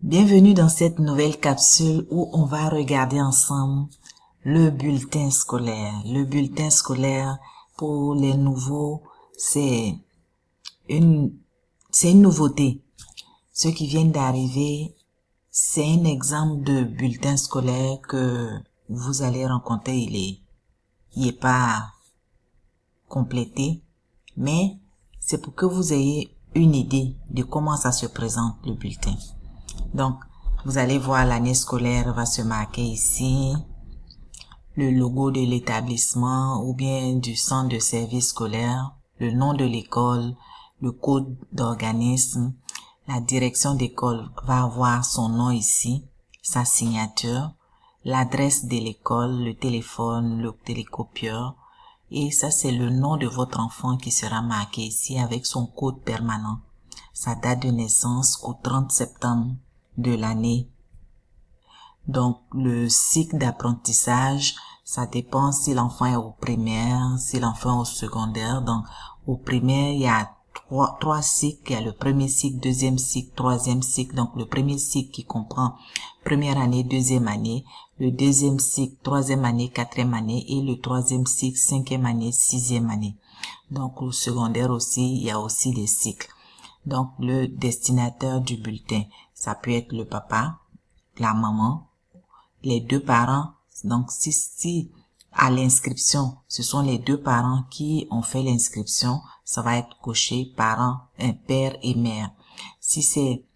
Bienvenue dans cette nouvelle capsule où on va regarder ensemble le bulletin scolaire. Le bulletin scolaire pour les nouveaux, c'est une nouveauté. Ceux qui viennent d'arriver, c'est un exemple de bulletin scolaire que vous allez rencontrer. Il est pas complété, mais c'est pour que vous ayez une idée de comment ça se présente le bulletin. Donc, vous allez voir l'année scolaire va se marquer ici, le logo de l'établissement ou bien du centre de service scolaire, le nom de l'école, le code d'organisme. La direction d'école va avoir son nom ici, sa signature, l'adresse de l'école, le téléphone, le télécopieur. Et ça, c'est le nom de votre enfant qui sera marqué ici avec son code permanent. Sa date de naissance au 30 septembre de l'année. Donc, le cycle d'apprentissage, ça dépend si l'enfant est au primaire, si l'enfant est au secondaire. Donc, au primaire, il y a trois cycles. Il y a le premier cycle, deuxième cycle, troisième cycle. Donc, le premier cycle qui comprend première année, deuxième année. Le deuxième cycle, troisième année, quatrième année. Et le troisième cycle, cinquième année, sixième année. Donc, au secondaire aussi, il y a aussi des cycles. Donc, le destinataire du bulletin, ça peut être le papa, la maman, les deux parents. Donc, si à l'inscription, ce sont les deux parents qui ont fait l'inscription, ça va être coché parents, père et mère. Si c'est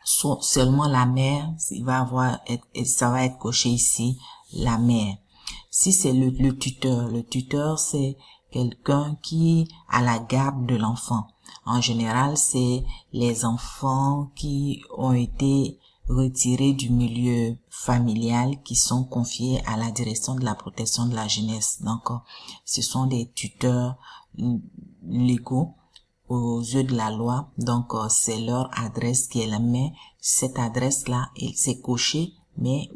seulement la mère, ça va être coché ici, la mère. Si c'est le tuteur c'est quelqu'un qui a la garde de l'enfant. En général, c'est les enfants qui ont été retirés du milieu familial qui sont confiés à la direction de la protection de la jeunesse. Donc, ce sont des tuteurs légaux aux yeux de la loi. Donc, c'est leur adresse qui est là. Mais cette adresse-là, c'est coché, mais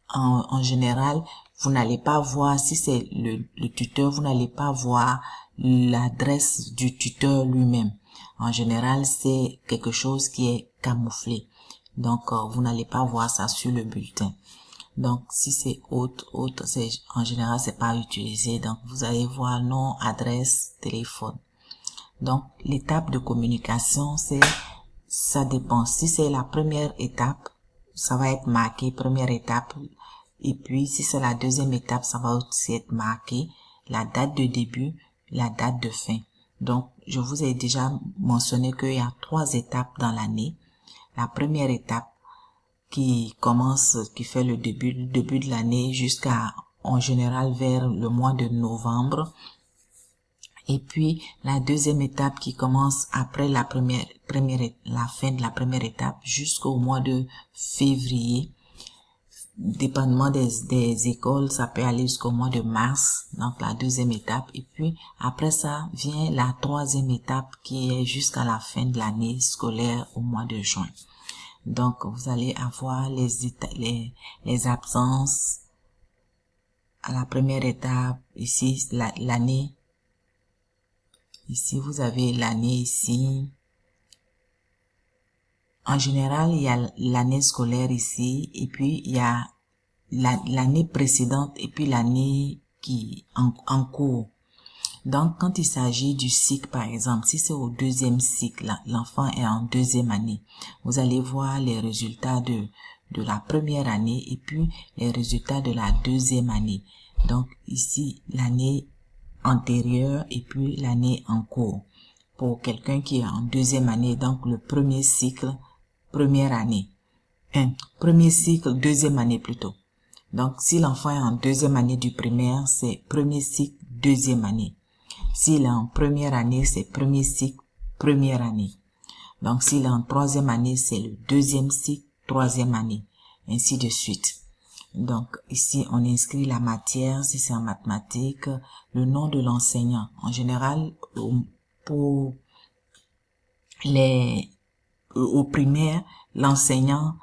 en général, vous n'allez pas voir, si c'est le tuteur, vous n'allez pas voir l'adresse du tuteur lui-même. En général, c'est quelque chose qui est camouflé. Donc, vous n'allez pas voir ça sur le bulletin. Donc, si c'est autre, en général, c'est pas utilisé. Donc, vous allez voir nom, adresse, téléphone. Donc, l'étape de communication, ça dépend. Si c'est la première étape, ça va être marqué première étape. Et puis, si c'est la deuxième étape, ça va aussi être marqué la date de début, la date de fin. Donc, je vous ai déjà mentionné qu'il y a 3 étapes dans l'année. La première étape qui fait le début de l'année jusqu'à, en général, vers le mois de novembre. Et puis, la deuxième étape qui commence après la fin de la première étape jusqu'au mois de février. Dépendamment des écoles, ça peut aller jusqu'au mois de mars, donc la deuxième étape. Et puis, après ça, vient la troisième étape qui est jusqu'à la fin de l'année scolaire au mois de juin. Donc, vous allez avoir les absences à la première étape. Ici, l'année. Ici, vous avez l'année ici. En général, il y a l'année scolaire ici, et puis il y a l'année précédente et puis l'année qui en cours. Donc, quand il s'agit du cycle, par exemple, si c'est au deuxième cycle, l'enfant est en deuxième année, vous allez voir les résultats de la première année et puis les résultats de la deuxième année. Donc, ici, l'année antérieure et puis l'année en cours. Pour quelqu'un qui est en deuxième année, donc le premier cycle, première année. Premier cycle, deuxième année plutôt. Donc, si l'enfant est en deuxième année du primaire, c'est premier cycle, deuxième année. S'il est en première année, c'est premier cycle, première année. Donc, s'il est en troisième année, c'est le deuxième cycle, troisième année. Ainsi de suite. Donc, ici, on inscrit la matière, si c'est en mathématiques, le nom de l'enseignant. En général, pour au primaire, l'enseignant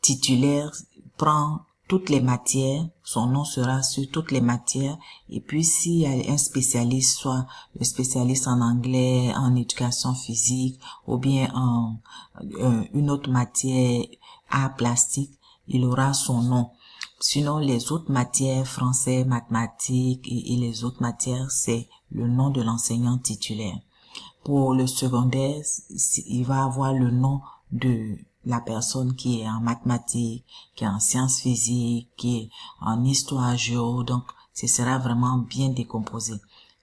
titulaire prend toutes les matières, son nom sera sur toutes les matières. Et puis s'il y a un spécialiste, soit le spécialiste en anglais, en éducation physique, ou bien en une autre matière, art plastique, il aura son nom. Sinon, les autres matières, français, mathématiques et les autres matières, c'est le nom de l'enseignant titulaire. Pour le secondaire, il va avoir le nom de la personne qui est en mathématiques, qui est en sciences physiques, qui est en histoire géo. Donc, ce sera vraiment bien décomposé.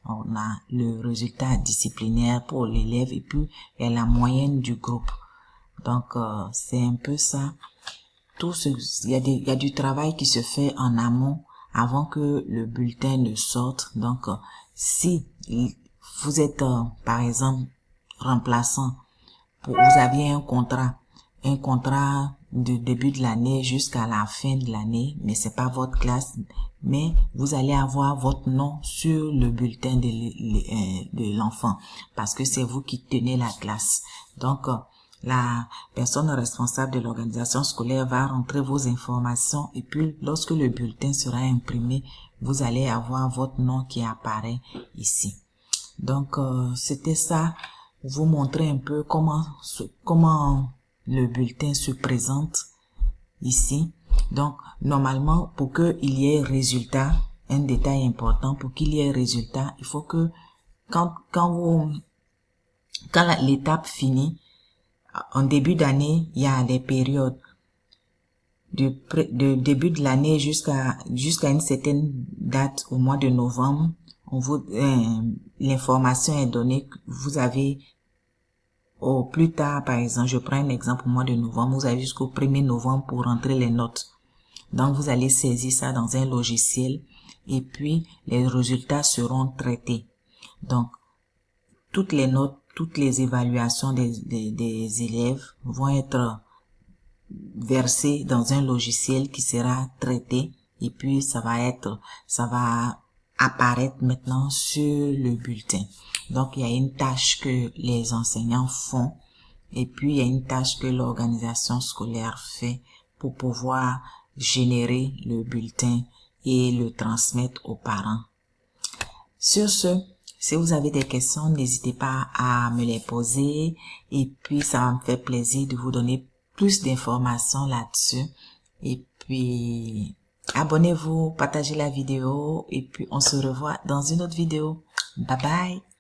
On a le résultat disciplinaire pour l'élève et puis il y a la moyenne du groupe. Donc, c'est un peu ça. Il y a du travail qui se fait en amont avant que le bulletin ne sorte. Donc, si vous êtes, par exemple, remplaçant, vous aviez un contrat de début de l'année jusqu'à la fin de l'année, mais c'est pas votre classe, mais vous allez avoir votre nom sur le bulletin de l'enfant, parce que c'est vous qui tenez la classe. Donc, la personne responsable de l'organisation scolaire va rentrer vos informations et puis lorsque le bulletin sera imprimé, vous allez avoir votre nom qui apparaît ici. Donc, c'était ça, vous montrer un peu comment le bulletin se présente ici. Donc, normalement, pour qu'il y ait résultat, un détail important, pour qu'il y ait résultat, il faut que quand l'étape finit, en début d'année, il y a des périodes de début de l'année jusqu'à une certaine date au mois de novembre. L'information est donnée. Vous avez au plus tard, par exemple, je prends un exemple au mois de novembre, vous avez jusqu'au 1er novembre pour rentrer les notes. Donc, vous allez saisir ça dans un logiciel et puis les résultats seront traités. Donc, toutes les notes, toutes les évaluations des élèves vont être versées dans un logiciel qui sera traité et puis ça va apparaître maintenant sur le bulletin. Donc, il y a une tâche que les enseignants font et puis il y a une tâche que l'organisation scolaire fait pour pouvoir générer le bulletin et le transmettre aux parents. Sur ce, si vous avez des questions, n'hésitez pas à me les poser et puis ça va me faire plaisir de vous donner plus d'informations là-dessus. Et puis, abonnez-vous, partagez la vidéo et puis on se revoit dans une autre vidéo. Bye bye!